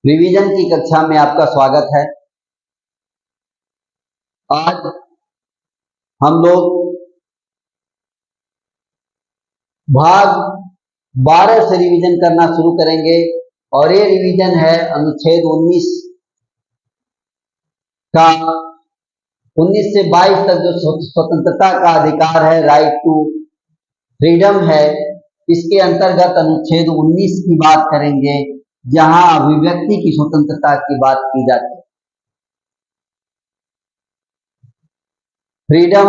Revision की कक्षा में आपका स्वागत है। आज हम लोग भाग 12 से रिवीजन करना शुरू करेंगे और ये रिवीजन है अनुच्छेद 19 का। 19 से 22 तक जो स्वतंत्रता का अधिकार है, राइट टू फ्रीडम है, इसके अंतर्गत अनुच्छेद 19 की बात करेंगे, जहां अभिव्यक्ति की स्वतंत्रता की बात की जाती है। फ्रीडम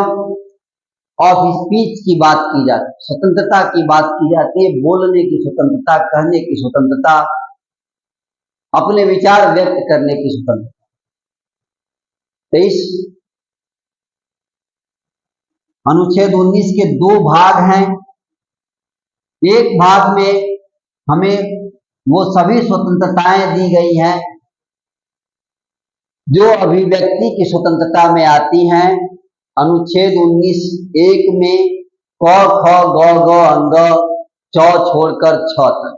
ऑफ स्पीच की बात की जाती है, स्वतंत्रता की बात की जाती है, बोलने की स्वतंत्रता, कहने की स्वतंत्रता, अपने विचार व्यक्त करने की स्वतंत्रता। तो इस अनुच्छेद 19 के दो भाग हैं। एक भाग में हमें वो सभी स्वतंत्रताएं दी गई हैं जो अभिव्यक्ति की स्वतंत्रता में आती हैं। अनुच्छेद 19(1) में क, ख, ग, घ, अंग, च छोड़कर छ तक,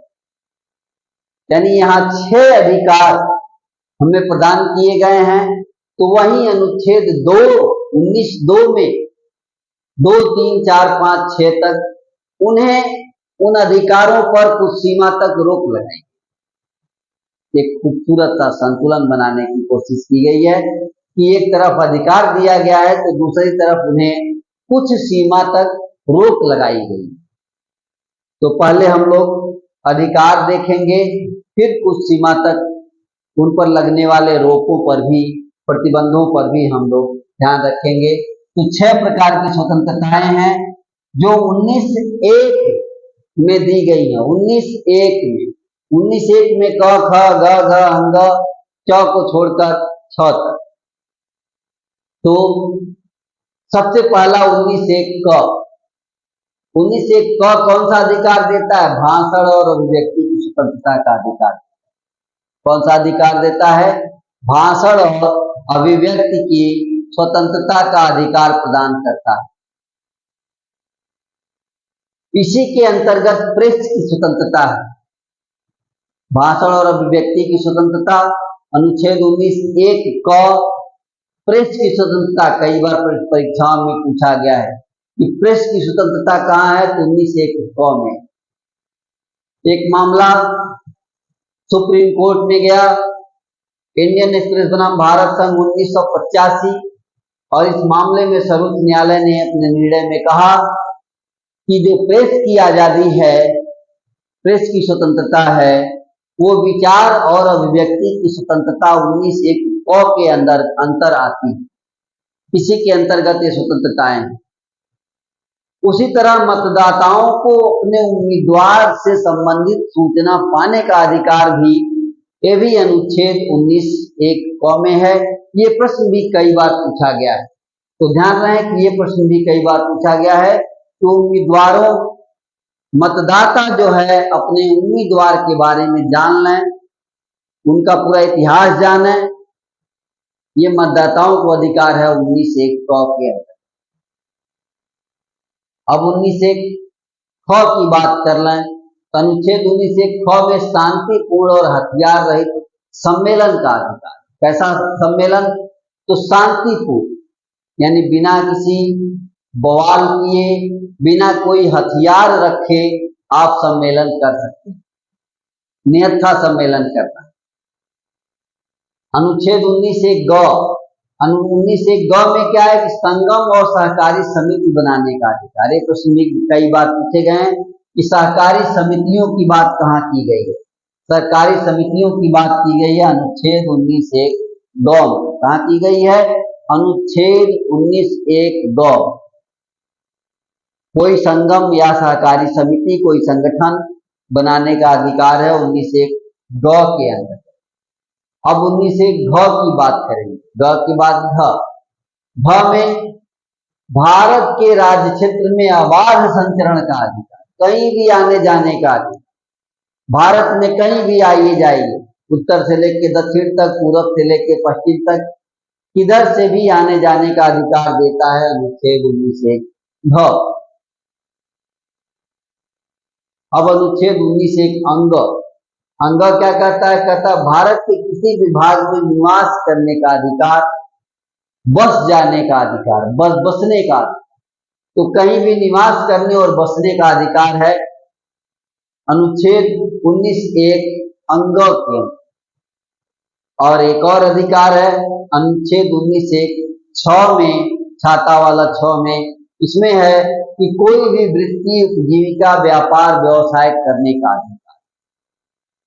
यानी यहाँ 6 अधिकार हमें प्रदान किए गए हैं। तो वहीं अनुच्छेद 19(2) में 2, 3, 4, 5, 6 तक उन अधिकारों पर कुछ सीमा तक रोक लगाई। एक खूबसूरत सा संतुलन बनाने की कोशिश की गई है कि एक तरफ अधिकार दिया गया है तो दूसरी तरफ उन्हें कुछ सीमा तक रोक लगाई गई। तो पहले हम लोग अधिकार देखेंगे, फिर कुछ सीमा तक उन पर लगने वाले रोकों पर भी, प्रतिबंधों पर भी हम लोग ध्यान रखेंगे। तो 6 प्रकार की स्वतंत्रताएं हैं जो 19(1) में दी गई है। 19(1) में क, ख, ग, घ, अंग, च को छोड़कर छ तक। तो सबसे पहला 19(1) क। 19(1) क कौन सा अधिकार देता है? भाषण और अभिव्यक्ति की स्वतंत्रता का अधिकार। कौन सा अधिकार देता है? भाषण और अभिव्यक्ति की स्वतंत्रता का अधिकार प्रदान करता है। इसी के अंतर्गत प्रेस की स्वतंत्रता है। भाषण और अभिव्यक्ति की स्वतंत्रता अनुच्छेद 19(1) क। प्रेस की स्वतंत्रता कई बार परीक्षाओं में पूछा गया है कि प्रेस की स्वतंत्रता कहाँ है? तो 19(1) क में। एक मामला सुप्रीम कोर्ट में गया, इंडियन एक्सप्रेस बनाम भारत संघ 1985, और इस मामले में सर्वोच्च न्यायालय ने अपने निर्णय में कहा कि जो प्रेस की आजादी है, प्रेस की स्वतंत्रता है, वो विचार और अभिव्यक्ति की स्वतंत्रता 19(1) क के अंतर आती है। इसी के अंतर्गत ये स्वतंत्रताएं हैं। उसी तरह मतदाताओं को अपने उम्मीदवार से संबंधित सूचना पाने का अधिकार भी, ये भी अनुच्छेद 19(1) क में है। ये प्रश्न भी कई बार पूछा गया है, तो ध्यान रहे कि ये प्रश्न भी कई बार पूछा गया है। तो उम्मीदवारों, मतदाता जो है अपने उम्मीदवार के बारे में जान लें, उनका पूरा इतिहास जाने, ये मतदाताओं को अधिकार है 19(1) क के अंदर। अब 19(1) ख की बात कर लें तो अनुच्छेद 19(1) ख में शांतिपूर्ण और हथियार रहित सम्मेलन का अधिकार। कैसा सम्मेलन? तो शांतिपूर्ण, यानी बिना किसी बवाल किए, बिना कोई हथियार रखे आप सम्मेलन कर सकते हैं, निहत्था सम्मेलन करना। अनुच्छेद 19(1) ग। 19(1) ग में क्या है कि संगम और सहकारी समिति बनाने का अधिकार। एक प्रश्न भी कई बार पूछे गए हैं कि सहकारी समितियों की बात कहाँ की गई है? सहकारी समितियों की बात की गई है अनुच्छेद 19(1) ग में। कहाँ की गई है? अनुच्छेद 19(1) ग। कोई संगम या सहकारी समिति, कोई संगठन बनाने का अधिकार है 19(1) ग के अंदर। अब 19(1) घ की बात करेंगे। ग के बाद घ। घ में भारत के राज्य क्षेत्र में अबाध संचरण का अधिकार, कहीं भी आने जाने का अधिकार। भारत में कहीं भी आइए जाइए, उत्तर से लेकर दक्षिण तक, पूरब से लेकर पश्चिम तक, किधर से भी आने जाने का अधिकार देता है अनुच्छेद 19(1) घ। अब अनुच्छेद 19(1) अंग। अंग क्या कहता है? कहता है भारत के किसी भी भाग में निवास करने का अधिकार, बस जाने का अधिकार, बसने का, तो कहीं भी निवास करने और बसने का अधिकार है अनुच्छेद 19(1) अंग के। और एक और अधिकार है अनुच्छेद 19(1) 6 में, छाता वाला 6 में, इसमें है कि कोई भी वृत्ति, जीविका, व्यापार, व्यवसाय करने का अधिकार,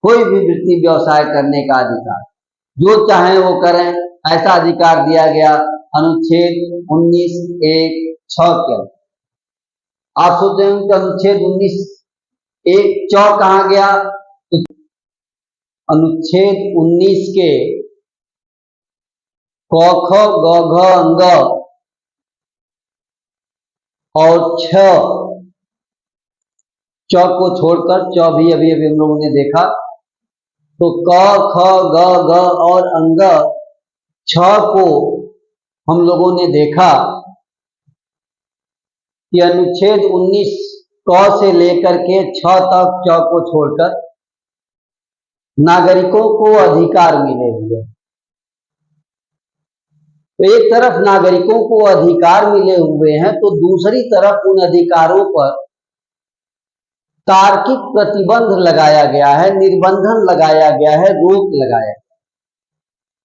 कोई भी वृत्ति व्यवसाय करने का अधिकार, जो चाहे वो करें, ऐसा अधिकार दिया गया अनुच्छेद 19(1) 6 के। आप सोचते हैं कि अनुच्छेद 19(1) 6 कहाँ गया? तो अनुच्छेद 19 के क ख ग घ अंग और 6 को छोड़कर, 6 भी अभी अभी हम लोगों ने देखा, तो क ख ग घ और अंग 6 को हम लोगों ने देखा कि अनुच्छेद 19 क से लेकर के 6 तक, 6 को छोड़कर नागरिकों को अधिकार मिले हुए। तो एक तरफ नागरिकों को अधिकार मिले हुए हैं, तो दूसरी तरफ उन अधिकारों पर तार्किक प्रतिबंध लगाया गया है, निर्बंधन लगाया गया है, रोक लगाया गया।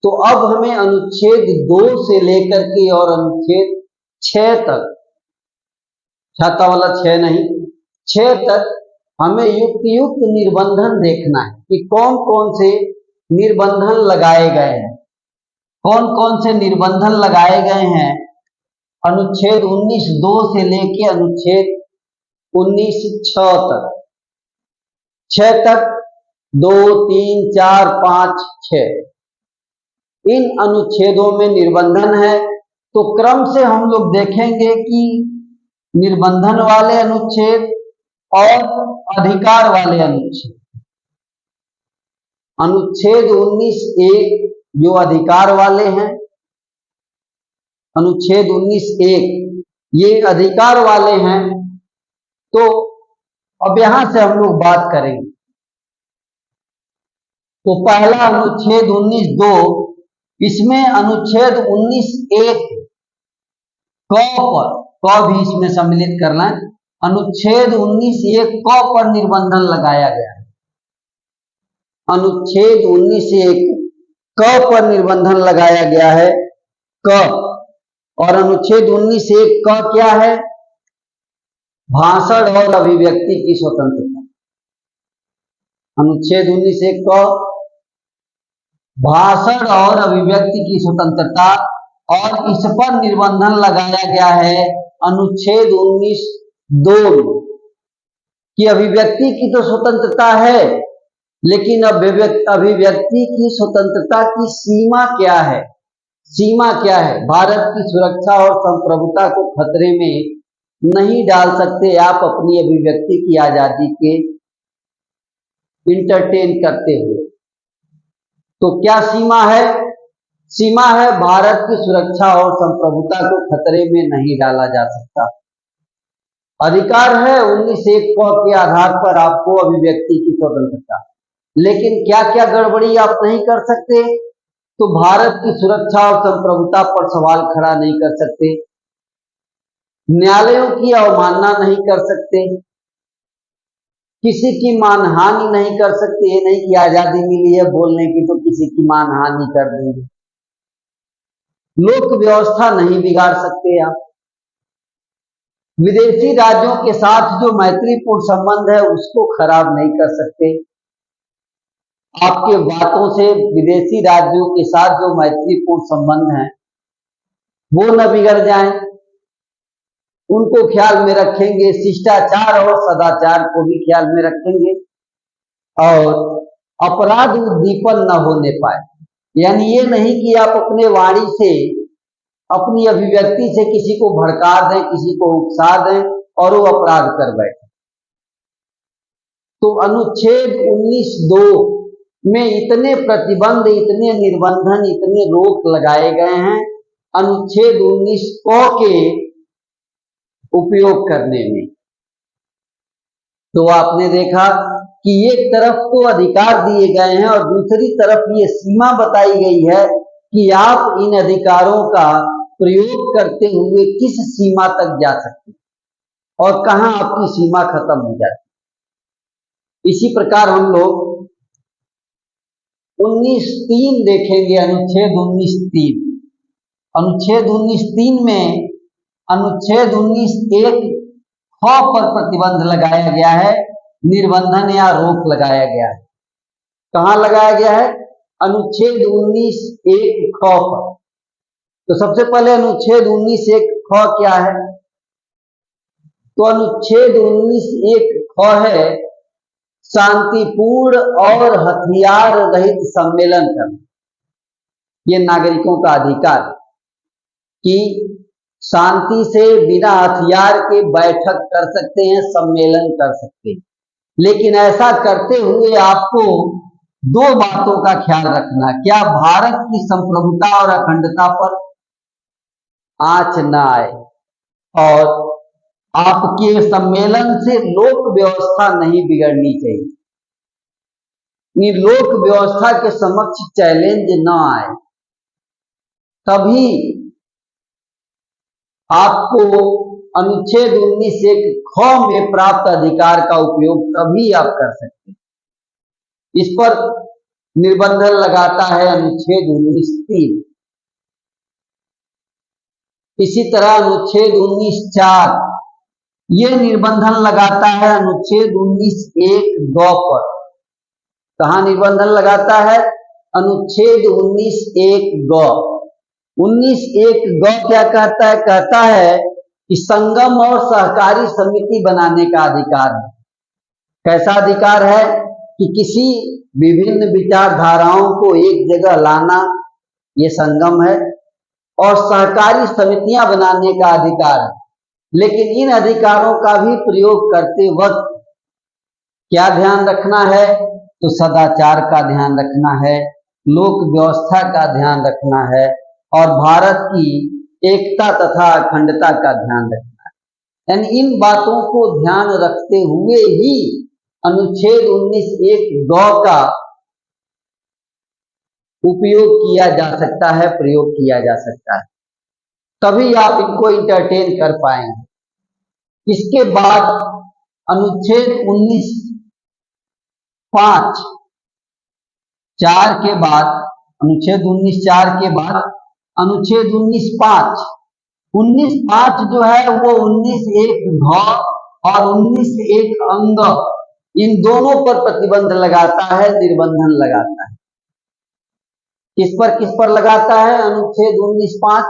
तो अब हमें अनुच्छेद 2 से लेकर के और अनुच्छेद 6 तक, छाता वाला 6 नहीं, 6 तक हमें युक्त निर्बंधन देखना है कि कौन कौन से निर्बंधन लगाए गए हैं, कौन कौन से निर्बंधन लगाए गए हैं अनुच्छेद 19(2) से लेके अनुच्छेद 19(6) तक। 6 तक 2, 3, 4, 5, 6 इन अनुच्छेदों में निर्बंधन है। तो क्रम से हम लोग देखेंगे कि निर्बंधन वाले अनुच्छेद और अधिकार वाले अनुच्छेद। अनुच्छेद 19(1) जो अधिकार वाले हैं, अनुच्छेद 19(1) ये अधिकार वाले हैं। तो अब यहां से हम लोग बात करेंगे। तो पहला अनुच्छेद 19(2), इसमें अनुच्छेद 19(1) क भी इसमें सम्मिलित करना है। अनुच्छेद 19(1) क पर निर्बंधन लगाया गया है। अनुच्छेद 19(1) क पर निर्बंधन लगाया गया है, क। और अनुच्छेद 19(1) क क्या है? भाषण और अभिव्यक्ति की स्वतंत्रता। अनुच्छेद 19(1) क भाषण और अभिव्यक्ति की स्वतंत्रता, और इस पर निर्बंधन लगाया गया है अनुच्छेद 19(2) की अभिव्यक्ति की तो स्वतंत्रता है, लेकिन अभिव्यक्ति की स्वतंत्रता की सीमा क्या है? सीमा क्या है? भारत की सुरक्षा और संप्रभुता को खतरे में नहीं डाल सकते आप अपनी अभिव्यक्ति की आजादी के इंटरटेन करते हुए। तो क्या सीमा है? सीमा है भारत की सुरक्षा और संप्रभुता को खतरे में नहीं डाला जा सकता। अधिकार है 19(1) क के आधार पर आपको अभिव्यक्ति की स्वतंत्रता, लेकिन क्या क्या गड़बड़ी आप नहीं कर सकते? तो भारत की सुरक्षा और संप्रभुता पर सवाल खड़ा नहीं कर सकते, न्यायालयों की अवमानना नहीं कर सकते, किसी की मानहानि नहीं कर सकते। ये नहीं कि आजादी मिली है बोलने की तो किसी की मानहानि कर देंगे। लोक व्यवस्था नहीं बिगाड़ सकते आप। विदेशी राज्यों के साथ जो मैत्रीपूर्ण संबंध है उसको खराब नहीं कर सकते। आपके बातों से विदेशी राज्यों के साथ जो मैत्रीपूर्ण संबंध हैं वो न बिगड़ जाएं, उनको ख्याल में रखेंगे, शिष्टाचार और सदाचार को भी ख्याल में रखेंगे, और अपराध उद्दीपन न होने पाए। यानी ये नहीं कि आप अपने वाणी से, अपनी अभिव्यक्ति से किसी को भड़का दें, किसी को उकसा दें और वो अपराध कर बैठे। तो अनुच्छेद 19(2) में इतने प्रतिबंध, इतने निर्बंधन, इतने रोक लगाए गए हैं अनुच्छेद 19 क के उपयोग करने में। तो आपने देखा कि एक तरफ तो अधिकार दिए गए हैं और दूसरी तरफ ये सीमा बताई गई है कि आप इन अधिकारों का प्रयोग करते हुए किस सीमा तक जा सकते हैं और कहां आपकी सीमा खत्म हो जाती है। इसी प्रकार हम लोग 19(3) देखेंगे, अनुच्छेद 19(3). अनुच्छेद 19(3) में अनुच्छेद 19(1) ख पर प्रतिबंध लगाया गया है, निर्बंधन या रोक लगाया गया है। कहां लगाया गया है? अनुच्छेद 19(1) ख पर। तो सबसे पहले अनुच्छेद 19(1) ख क्या है? तो अनुच्छेद 19(1) ख है शांतिपूर्ण और हथियार रहित सम्मेलन करना। ये नागरिकों का अधिकार कि शांति से बिना हथियार के बैठक कर सकते हैं, सम्मेलन कर सकते हैं, लेकिन ऐसा करते हुए आपको दो बातों का ख्याल रखना। क्या? भारत की संप्रभुता और अखंडता पर आंच न आए और आपके सम्मेलन से लोक व्यवस्था नहीं बिगड़नी चाहिए। लोक व्यवस्था के समक्ष चैलेंज न आए, तभी आपको अनुच्छेद 19(1) ख में प्राप्त अधिकार का उपयोग तभी आप कर सकते हैं। इस पर निर्बंधन लगाता है अनुच्छेद 19(3). इसी तरह अनुच्छेद 19(4) ये निर्बंधन लगाता है अनुच्छेद 19(1) ग पर। कहां निर्बंधन लगाता है? अनुच्छेद 19(1) ग। 19(1) ग क्या कहता है? कहता है कि संगम और सहकारी समिति बनाने का अधिकार है। कैसा अधिकार है? कि किसी विभिन्न विचारधाराओं को एक जगह लाना, ये संगम है, और सहकारी समितियां बनाने का अधिकार है। लेकिन इन अधिकारों का भी प्रयोग करते वक्त क्या ध्यान रखना है? तो सदाचार का ध्यान रखना है, लोक व्यवस्था का ध्यान रखना है और भारत की एकता तथा अखंडता का ध्यान रखना है। यानी इन बातों को ध्यान रखते हुए ही अनुच्छेद 19(1) ग का उपयोग किया जा सकता है, प्रयोग किया जा सकता है, तभी आप इनको इंटरटेन कर पाएंगे। इसके बाद अनुच्छेद 19(5) 4 के बाद, अनुच्छेद 19(4) के बाद अनुच्छेद 19(5). 19(5) जो है वो 19(1) घ और 19(1) अंग, इन दोनों पर प्रतिबंध लगाता है, निर्बंधन लगाता है। किस पर लगाता है? अनुच्छेद 19(5)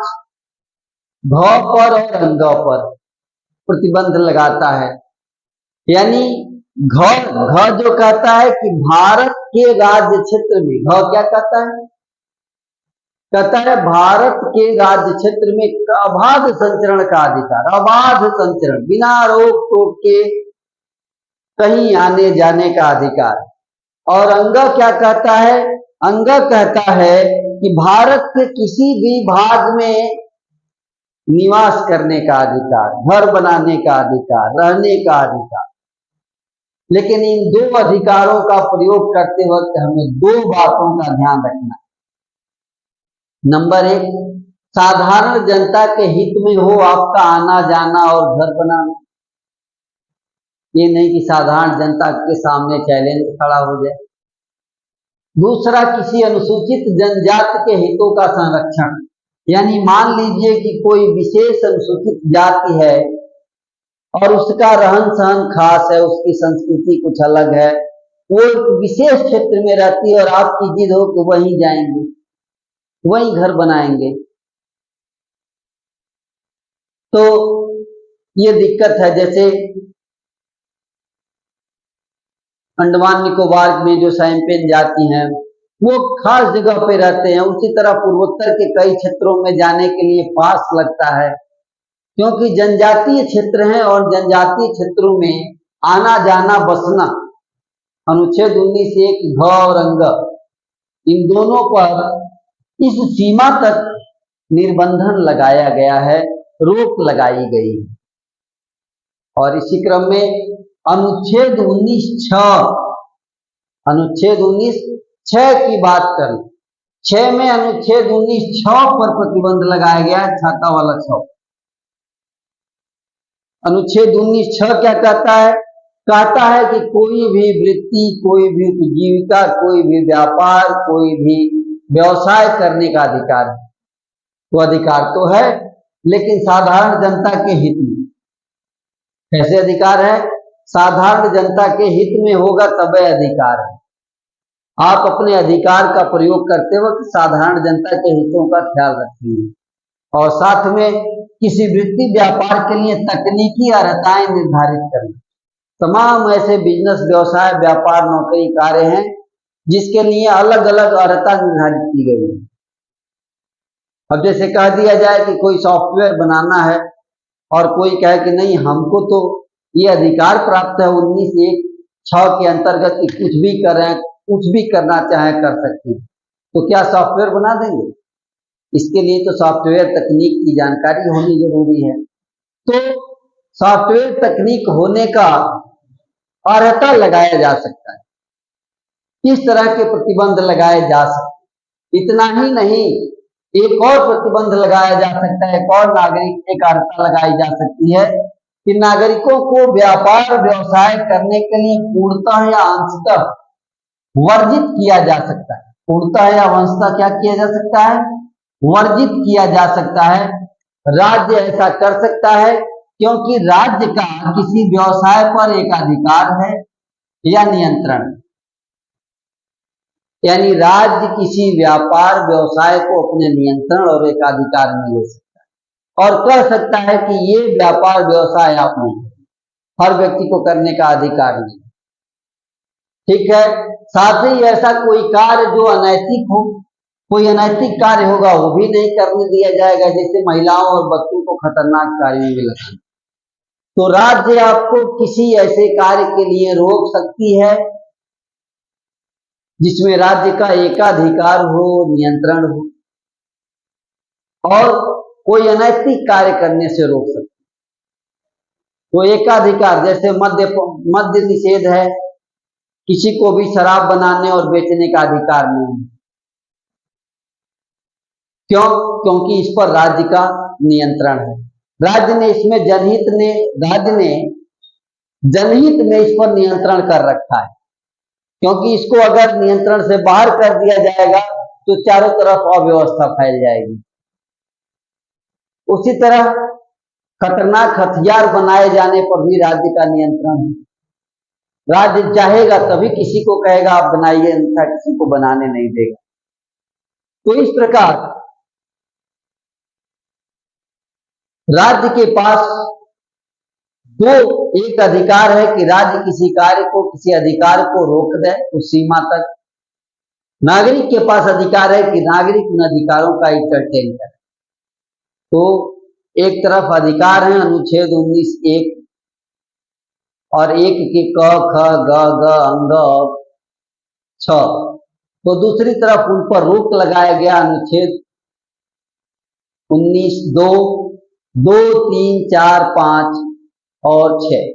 घ पर और अंग पर प्रतिबंध लगाता है। यानी घ जो कहता है कि भारत के राज्य क्षेत्र में, घ क्या कहता है? कहता है भारत के राज्य क्षेत्र में अबाध संचरण का अधिकार, अबाध संचरण, बिना रोक टोक के कहीं आने जाने का अधिकार। और अंग क्या कहता है? अंग कहता है कि भारत के किसी भी भाग में निवास करने का अधिकार, घर बनाने का अधिकार, रहने का अधिकार। लेकिन इन दो अधिकारों का प्रयोग करते वक्त हमें दो बातों का ध्यान रखना है। नंबर 1, साधारण जनता के हित में हो आपका आना जाना और घर बनाना। ये नहीं कि साधारण जनता के सामने चैलेंज खड़ा हो जाए। दूसरा, किसी अनुसूचित जनजाति के हितों का संरक्षण। यानी मान लीजिए कि कोई विशेष अनुसूचित जाति है और उसका रहन सहन खास है, उसकी संस्कृति कुछ अलग है, वो एक विशेष क्षेत्र में रहती है और आपकी जिद हो कि वहीं जाएंगे, वहीं घर बनाएंगे, तो ये दिक्कत है। जैसे अंडमान निकोबार में जो सैंपेन जाति हैं वो खास जगह पे रहते हैं, उसी तरह पूर्वोत्तर के कई क्षेत्रों में जाने के लिए पास लगता है, क्योंकि जनजातीय क्षेत्र हैं और जनजातीय क्षेत्रों में आना जाना बसना अनुच्छेद 19(1) घ और अंग, इन दोनों पर इस सीमा तक निर्बंधन लगाया गया है, रोक लगाई गई है। और इसी क्रम में अनुच्छेद 19(6) अनुच्छेद 19 6 की बात करें, 6 में अनुच्छेद 19 6 पर प्रतिबंध लगाया गया है, छाता वाला 6। अनुच्छेद 19 6 क्या कहता है? कहता है कि कोई भी वृत्ति, कोई भी उपजीविका, कोई भी व्यापार, कोई भी व्यवसाय करने का अधिकार है। तो अधिकार तो है, लेकिन साधारण जनता के हित में। कैसे अधिकार है? साधारण जनता के हित में होगा तब अधिकार है। आप अपने अधिकार का प्रयोग करते वक्त साधारण जनता के हितों का ख्याल रखेंगे और साथ में किसी वृत्ति व्यापार के लिए तकनीकी अर्हताएं निर्धारित करना। तमाम ऐसे बिजनेस, व्यवसाय, व्यापार, नौकरी, कार्य हैं जिसके लिए अलग अलग अर्हता निर्धारित की गई है। अब जैसे कह दिया जाए कि कोई सॉफ्टवेयर बनाना है और कोई कहे कि नहीं, हमको तो ये अधिकार प्राप्त है 19(1)(6) के अंतर्गत कि कुछ भी करें, कुछ भी करना चाहे कर सकते हैं, तो क्या सॉफ्टवेयर बना देंगे? इसके लिए तो सॉफ्टवेयर तकनीक की जानकारी होनी जरूरी है। तो सॉफ्टवेयर तकनीक होने का अर्हता लगाया जा सकता है, किस तरह के प्रतिबंध लगाए जा सकते। इतना ही नहीं, एक और प्रतिबंध लगाया जा सकता है, एक और नागरिक एक अर्हता लगाई जा सकती है कि नागरिकों को व्यापार व्यवसाय करने के लिए पूर्णतः या अंशतः वर्जित किया जा सकता है। पूर्णतः या अंशतः क्या किया जा सकता है? वर्जित किया जा सकता है। राज्य ऐसा कर सकता है क्योंकि राज्य का किसी व्यवसाय पर एक अधिकार है या नियंत्रण, यानी राज्य किसी व्यापार व्यवसाय को अपने नियंत्रण और एकाधिकार में ले सकता है और कह सकता है कि ये व्यापार व्यवसाय आप नहीं, हर व्यक्ति को करने का अधिकार नहीं। ठीक है, साथ ही ऐसा कोई कार्य जो अनैतिक हो, कोई अनैतिक कार्य होगा वो भी नहीं करने दिया जाएगा, जैसे महिलाओं और बच्चों को खतरनाक कार्यों में लगाना। तो राज्य आपको किसी ऐसे कार्य के लिए रोक सकती है जिसमें राज्य का एकाधिकार हो, नियंत्रण हो, और कोई अनैतिक कार्य करने से रोक सकती है। तो एकाधिकार जैसे मद्य निषेध है, किसी को भी शराब बनाने और बेचने का अधिकार नहीं। क्यों? क्योंकि इस पर राज्य का नियंत्रण है। राज्य ने इसमें जनहित में इस पर नियंत्रण कर रखा है, क्योंकि इसको अगर नियंत्रण से बाहर कर दिया जाएगा तो चारों तरफ अव्यवस्था फैल जाएगी। उसी तरह खतरनाक हथियार बनाए जाने पर भी राज्य का नियंत्रण है। राज्य चाहेगा तभी किसी को कहेगा आप बनाइए, अन्यथा किसी को बनाने नहीं देगा। तो इस प्रकार राज्य के पास एक अधिकार है कि राज्य किसी कार्य को, किसी अधिकार को रोक दे उस सीमा तक। नागरिक के पास अधिकार है कि नागरिक उन अधिकारों का इंटरटेन करे। तो एक तरफ अधिकार है अनुच्छेद 19(1) और 1 के क, ख, ग, अंग 6, तो दूसरी तरफ उन पर रोक लगाया गया अनुच्छेद 19(2), 2, 3, 4, 5 और 6,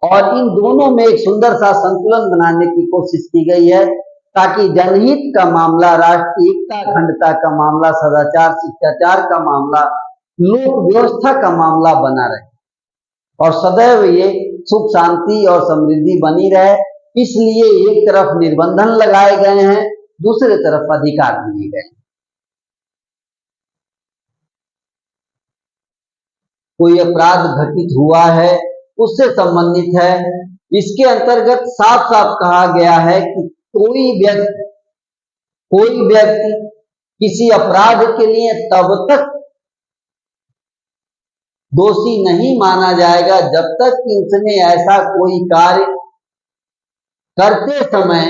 और इन दोनों में एक सुंदर सा संतुलन बनाने की कोशिश की गई है ताकि जनहित का मामला, राष्ट्रीय एकता अखंडता का मामला, सदाचार शिष्टाचार का मामला, लोक व्यवस्था का मामला बना रहे और सदैव ये सुख शांति और समृद्धि बनी रहे। इसलिए एक तरफ निर्बंधन लगाए गए हैं, दूसरे तरफ अधिकार दिए गए हैं। कोई अपराध घटित हुआ है, उससे संबंधित है, इसके अंतर्गत साफ साफ कहा गया है कि कोई व्यक्ति किसी अपराध के लिए तब तक दोषी नहीं माना जाएगा जब तक कि उसने ऐसा कोई कार्य करते समय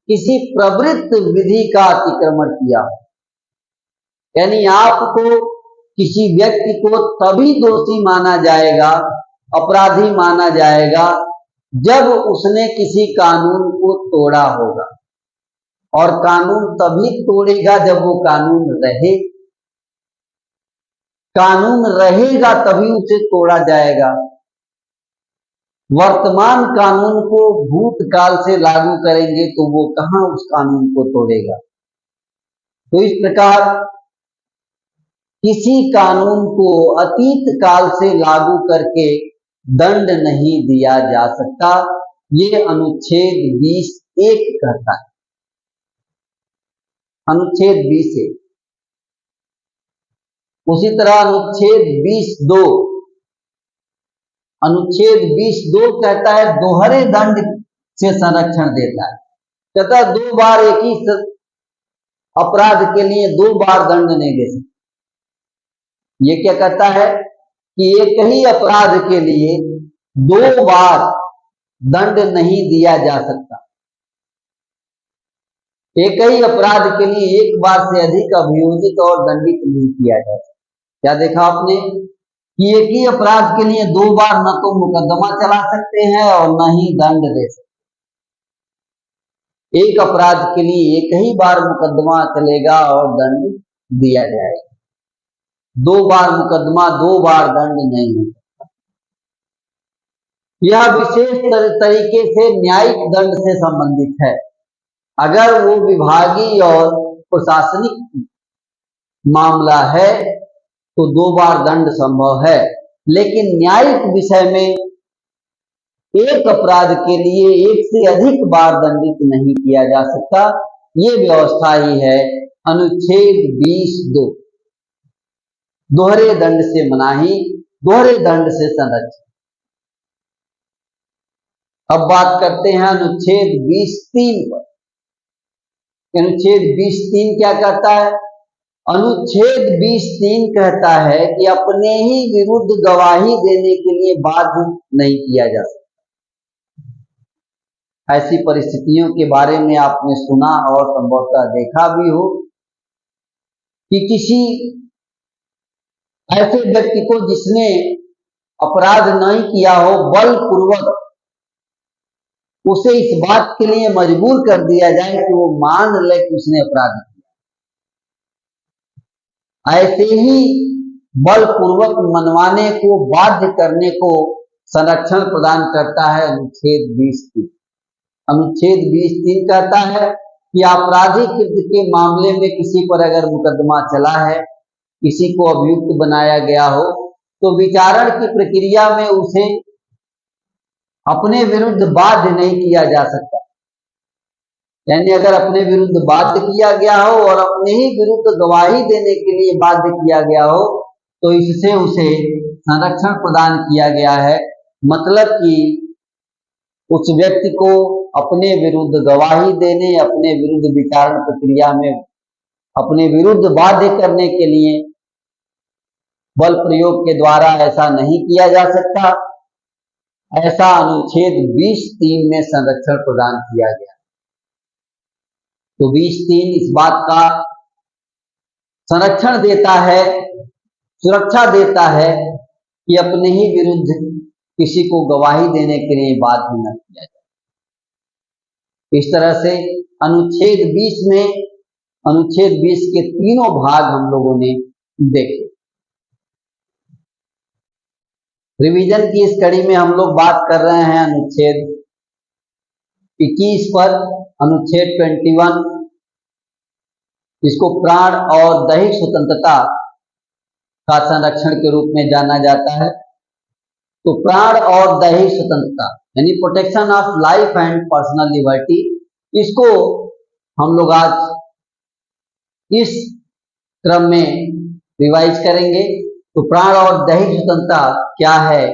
किसी प्रवृत्त विधि का अतिक्रमण किया। यानी आपको किसी व्यक्ति को तभी दोषी माना जाएगा, अपराधी माना जाएगा, जब उसने किसी कानून को तोड़ा होगा, और कानून तभी तोड़ेगा जब वो कानून रहे। कानून रहेगा तभी उसे तोड़ा जाएगा। वर्तमान कानून को भूतकाल से लागू करेंगे तो वो कहां उस कानून को तोड़ेगा। तो इस प्रकार किसी कानून को अतीत काल से लागू करके दंड नहीं दिया जा सकता, ये अनुच्छेद 20(1) कहता है। अनुच्छेद 20(1). उसी तरह अनुच्छेद 20(2), अनुच्छेद 20(2) कहता है दोहरे दंड से संरक्षण देता है। कहता है 2 बार एक ही अपराध के लिए 2 बार दंड नहीं दे सकते। ये क्या कहता है कि एक ही अपराध के लिए 2 बार दंड नहीं दिया जा सकता। एक ही अपराध के लिए एक बार से अधिक अभियोजित और दंडित नहीं किया जा सकता। क्या देखा आपने कि एक ही अपराध के लिए 2 बार न तो मुकदमा चला सकते हैं और न ही दंड दे सकते। एक अपराध के लिए एक ही बार मुकदमा चलेगा और दंड दिया जाएगा। 2 बार मुकदमा 2 बार दंड नहीं हो सकता। यह विशेष तरीके से न्यायिक दंड से संबंधित है। अगर वो विभागीय और प्रशासनिक मामला है तो 2 बार दंड संभव है, लेकिन न्यायिक विषय में एक अपराध के लिए एक से अधिक बार दंडित नहीं किया जा सकता। ये व्यवस्था ही है अनुच्छेद 20(2). दोहरे दंड से मनाही, दोहरे दंड से संरक्षण। अब बात करते हैं अनुच्छेद 20(3) पर। अनुच्छेद 20(3) क्या कहता है? अनुच्छेद 20(3) कहता है कि अपने ही विरुद्ध गवाही देने के लिए बाध्य नहीं किया जा सकता। ऐसी परिस्थितियों के बारे में आपने सुना और संभवतः देखा भी हो कि किसी ऐसे व्यक्ति को जिसने अपराध नहीं किया हो, बलपूर्वक उसे इस बात के लिए मजबूर कर दिया जाए कि वो मान ले कि उसने अपराध किया। ऐसे ही बलपूर्वक मनवाने को, बाध्य करने को संरक्षण प्रदान करता है अनुच्छेद 20(3). अनुच्छेद 20(3) कहता है कि आपराधिक कृत्य के मामले में किसी पर अगर मुकदमा चला है, किसी को अभियुक्त बनाया गया हो, तो विचारण की प्रक्रिया में उसे अपने विरुद्ध बाध्य नहीं किया जा सकता। यानी अगर अपने विरुद्ध बाध्य किया गया हो और अपने ही विरुद्ध गवाही देने के लिए बाध्य किया गया हो, तो इससे उसे संरक्षण प्रदान किया गया है। मतलब कि उस व्यक्ति को अपने विरुद्ध गवाही देने, अपने विरुद्ध विचारण प्रक्रिया में अपने विरुद्ध बाध्य करने के लिए बल प्रयोग के द्वारा ऐसा नहीं किया जा सकता। ऐसा अनुच्छेद 20(3) में संरक्षण प्रदान किया गया। तो 20(3) इस बात का संरक्षण देता है, सुरक्षा देता है कि अपने ही विरुद्ध किसी को गवाही देने के लिए बाध्य न किया जाए। इस तरह से अनुच्छेद 20 में, अनुच्छेद 20 के तीनों भाग हम लोगों ने देखे। रिवीजन की इस कड़ी में हम लोग बात कर रहे हैं अनुच्छेद 21 पर। अनुच्छेद 21 इसको प्राण और दैहिक स्वतंत्रता का संरक्षण के रूप में जाना जाता है। तो प्राण और दैहिक स्वतंत्रता यानी protection of life and personal liberty, इसको हम लोग आज इस क्रम में रिवाइज करेंगे। तो प्राण और दैहिक स्वतंत्रता क्या है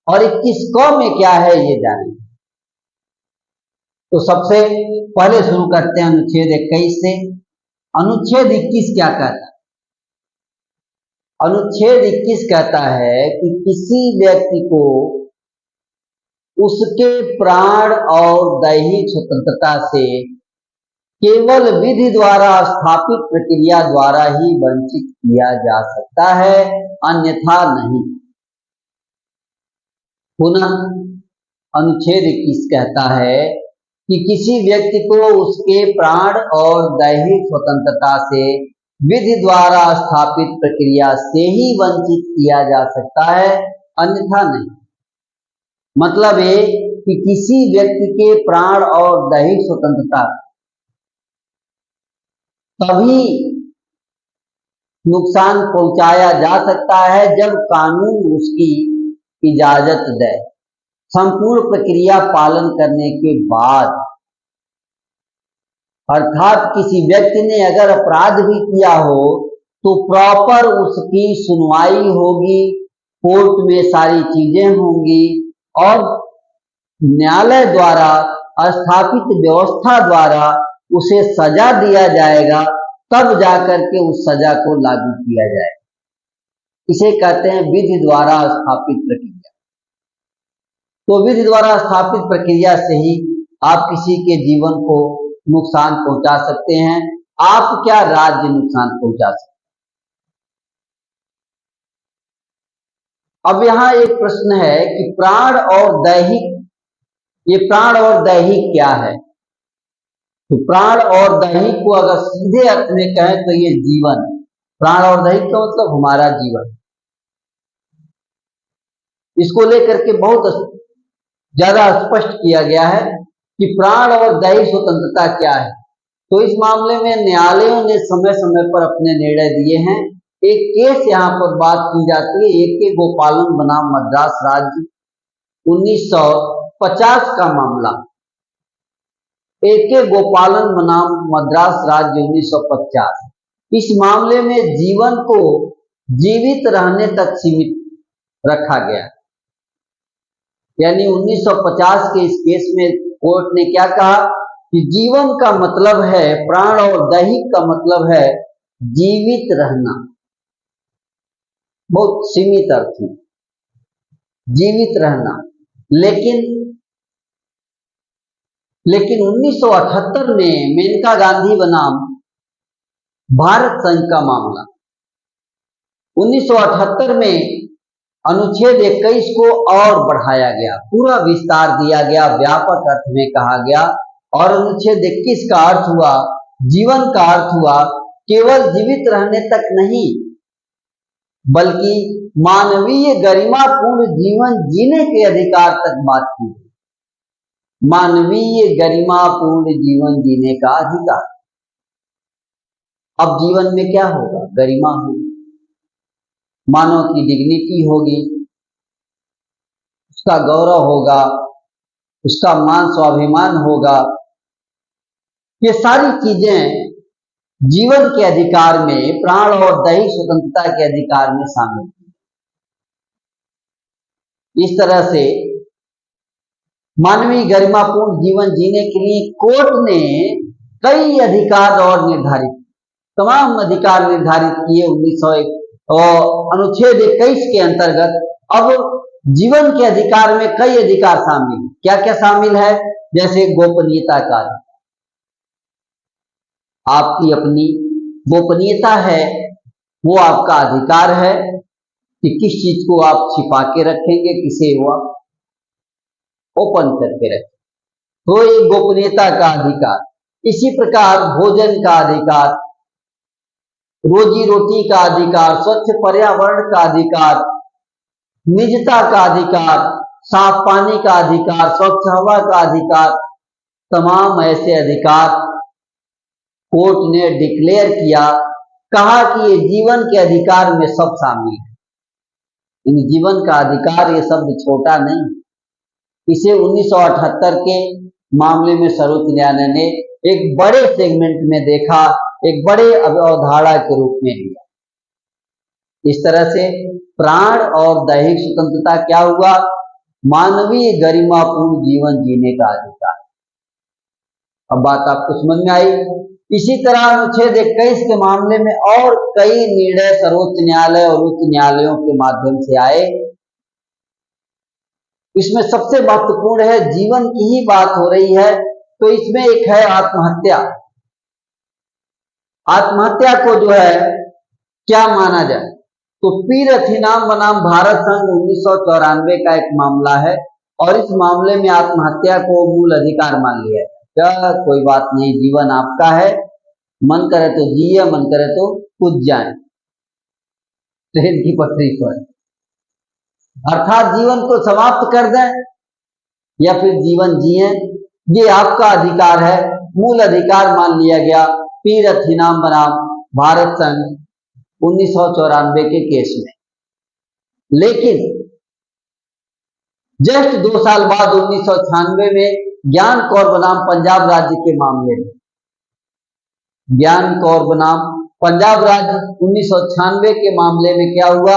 और 21(क) में क्या है, ये जानेंगे। तो सबसे पहले शुरू करते हैं अनुच्छेद 21 से। अनुच्छेद 21 क्या कहता है? अनुच्छेद 21 कहता है कि किसी व्यक्ति को उसके प्राण और दैहिक स्वतंत्रता से केवल विधि द्वारा स्थापित प्रक्रिया द्वारा ही वंचित किया जा सकता है, अन्यथा नहीं। पुनः अनुच्छेद 21 कहता है कि किसी व्यक्ति को उसके प्राण और दैहिक स्वतंत्रता से विधि द्वारा स्थापित प्रक्रिया से ही वंचित किया जा सकता है, अन्यथा नहीं। मतलब ये कि किसी व्यक्ति के प्राण और दैहिक स्वतंत्रता तभी नुकसान पहुंचाया जा सकता है जब कानून उसकी इजाजत दे, संपूर्ण प्रक्रिया पालन करने के बाद। अर्थात किसी व्यक्ति ने अगर अपराध भी किया हो तो प्रॉपर उसकी सुनवाई होगी, कोर्ट में सारी चीजें होंगी और न्यायालय द्वारा स्थापित व्यवस्था द्वारा उसे सजा दिया जाएगा, तब जाकर के उस सजा को लागू किया जाए। इसे कहते हैं विधि द्वारा स्थापित प्रक्रिया। तो विधि द्वारा स्थापित प्रक्रिया से ही आप किसी के जीवन को नुकसान पहुंचा सकते हैं, आप क्या राज्य नुकसान पहुंचा सकते हैं। अब यहां एक प्रश्न है कि प्राण और दैहिक, ये प्राण और दैहिक क्या है? तो प्राण और दैहिक को अगर सीधे अर्थ में कहें तो ये जीवन, प्राण और दैहिक का मतलब हमारा जीवन। इसको लेकर के बहुत ज्यादा स्पष्ट किया गया है कि प्राण और दैहिक स्वतंत्रता क्या है। तो इस मामले में न्यायालयों ने समय समय पर अपने निर्णय दिए हैं। एक केस यहाँ पर बात की जाती है, AK गोपालन बनाम मद्रास राज्य 1950 का मामला। AK गोपालन बनाम मद्रास राज्य 1950। इस मामले में जीवन को जीवित रहने तक सीमित रखा गया। यानी 1950 के इस केस में कोर्ट ने क्या कहा कि जीवन का मतलब है, प्राण और दैहिक का मतलब है जीवित रहना। बहुत सीमित अर्थ है जीवित रहना। लेकिन 1978 में मेनका गांधी बनाम भारत संघ का मामला, 1978 में अनुच्छेद 21 को और बढ़ाया गया, पूरा विस्तार दिया गया, व्यापक अर्थ में कहा गया। और अनुच्छेद 21 का अर्थ हुआ, जीवन का अर्थ हुआ केवल जीवित रहने तक नहीं, बल्कि मानवीय गरिमापूर्ण जीवन जीने के अधिकार तक बात की। मानवीय गरिमापूर्ण जीवन जीने का अधिकार। अब जीवन में क्या होगा? गरिमा होगी, मानव की डिग्निटी होगी, उसका गौरव होगा, उसका मान स्वाभिमान होगा। ये सारी चीजें जीवन के अधिकार में, प्राण और दैहिक स्वतंत्रता के अधिकार में शामिल है। इस तरह से मानवीय गरिमापूर्ण जीवन जीने के लिए कोर्ट ने कई अधिकार और निर्धारित, तमाम अधिकार निर्धारित किए 1901 और अनुच्छेद 21 के अंतर्गत। अब जीवन के अधिकार में कई अधिकार शामिल, क्या क्या शामिल है? जैसे गोपनीयता का, आपकी अपनी गोपनीयता है, वो आपका अधिकार है कि किस चीज को आप छिपा के रखेंगे, किसे वो ओपन करके रखें, तो ये गोपनीयता का अधिकार। इसी प्रकार भोजन का अधिकार, रोजी रोटी का अधिकार, स्वच्छ पर्यावरण का अधिकार, निजता का अधिकार, साफ पानी का अधिकार, स्वच्छ हवा का अधिकार, तमाम ऐसे अधिकार कोर्ट ने डिक्लेयर किया, कहा कि ये जीवन के अधिकार में सब शामिल है। इन जीवन का अधिकार ये शब्द छोटा नहीं। इसे 1978 के मामले में सर्वोच्च न्यायालय ने एक बड़े सेगमेंट में देखा, एक बड़े अवधारणा के रूप में लिया। इस तरह से प्राण और दैहिक स्वतंत्रता क्या हुआ? मानवीय गरिमापूर्ण जीवन जीने का अधिकार। अब बात आपको समझ में आई। इसी तरह अनुच्छेद 21 के मामले में और कई निर्णय सर्वोच्च न्यायालय और उच्च न्यायालयों के माध्यम से आए। इसमें सबसे महत्वपूर्ण है, जीवन की ही बात हो रही है, तो इसमें एक है आत्महत्या। आत्महत्या को जो है क्या माना जाए, तो पीर अथिनाम बनाम भारत संघ 1994 का एक मामला है और इस मामले में आत्महत्या को मूल अधिकार मान लिया है। क्या कोई बात नहीं, जीवन आपका है, मन करे तो जिए, मन करे तो कूद जाए ट्रेन की पटरी पर, अर्थात जीवन को समाप्त कर दें या फिर जीवन जिए, ये आपका अधिकार है। मूल अधिकार मान लिया गया पी रथीनाम बनाम भारत संघ 1994 के केस में। लेकिन जस्ट 2 साल बाद 1996 में ज्ञान कौर बनाम पंजाब राज्य के मामले में, ज्ञान कौर बनाम पंजाब राज्य 1996 के मामले में क्या हुआ,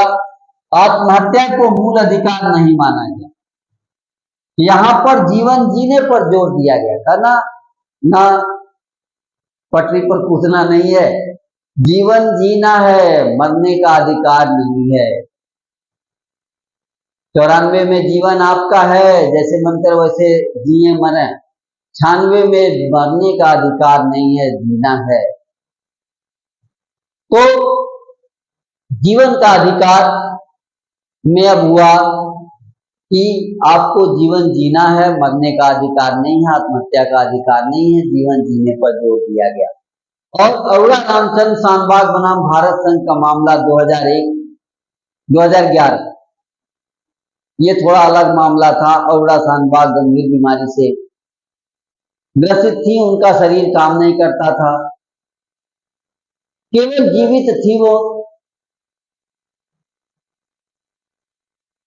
आत्महत्या को मूल अधिकार नहीं माना गया। यहां पर जीवन जीने पर जोर दिया गया था ना पटरी पर कूदना नहीं है, जीवन जीना है, मरने का अधिकार नहीं है। 94 में जीवन आपका है, जैसे मन कर वैसे जिए मरे। 96 में मरने का अधिकार नहीं है, जीना है। तो जीवन का अधिकार में अब हुआ कि आपको जीवन जीना है, मरने का अधिकार नहीं है, आत्महत्या का अधिकार नहीं है, जीवन जीने पर जोर दिया गया। और अरोड़ा रामचंद्र शानबाग बनाम भारत संघ का मामला 2011, ये थोड़ा अलग मामला था। अरोड़ा शानबाग गंभीर बीमारी से ग्रसित थी, उनका शरीर काम नहीं करता था, केवल जीवित थी वो।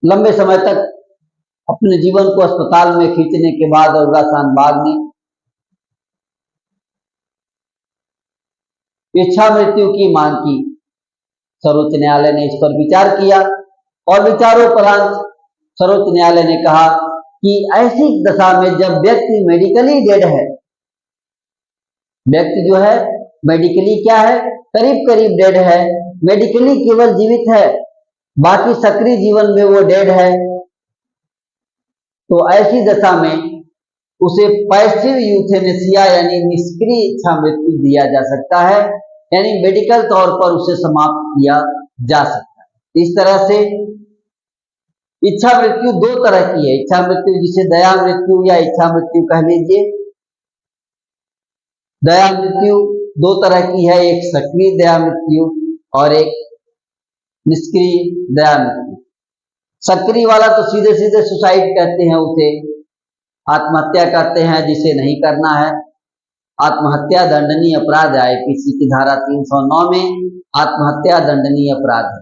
लंबे समय तक अपने जीवन को अस्पताल में खींचने के बाद अरोड़ा शानबाग ने इच्छा मृत्यु की मांग की। सर्वोच्च न्यायालय ने इस पर विचार किया और विचारोपरांत सर्वोच्च न्यायालय ने कहा कि ऐसी दशा में जब व्यक्ति मेडिकली डेड है, व्यक्ति जो है मेडिकली क्या है, करीब करीब डेड है, मेडिकली केवल जीवित है, बाकी सक्रिय जीवन में वो डेड है, तो ऐसी दशा में उसे पैसिव यूथेनेसिया यानी निष्क्रिय इच्छा मृत्यु दिया जा सकता है, यानी मेडिकल तौर पर उसे समाप्त किया जा सकता है। इस तरह से इच्छा मृत्यु 2 तरह की है। इच्छा मृत्यु जिसे दया मृत्यु या इच्छा मृत्यु कह लीजिए। दया मृत्यु 2 तरह की है, एक सक्रिय दया मृत्यु और एक निष्क्रिय दया मृत्यु। सक्रिय वाला तो सीधे सीधे सुसाइड कहते हैं, उसे आत्महत्या करते हैं, जिसे नहीं करना है। आत्महत्या दंडनीय अपराध है, आईपीसी की धारा 309 में आत्महत्या दंडनीय अपराध है।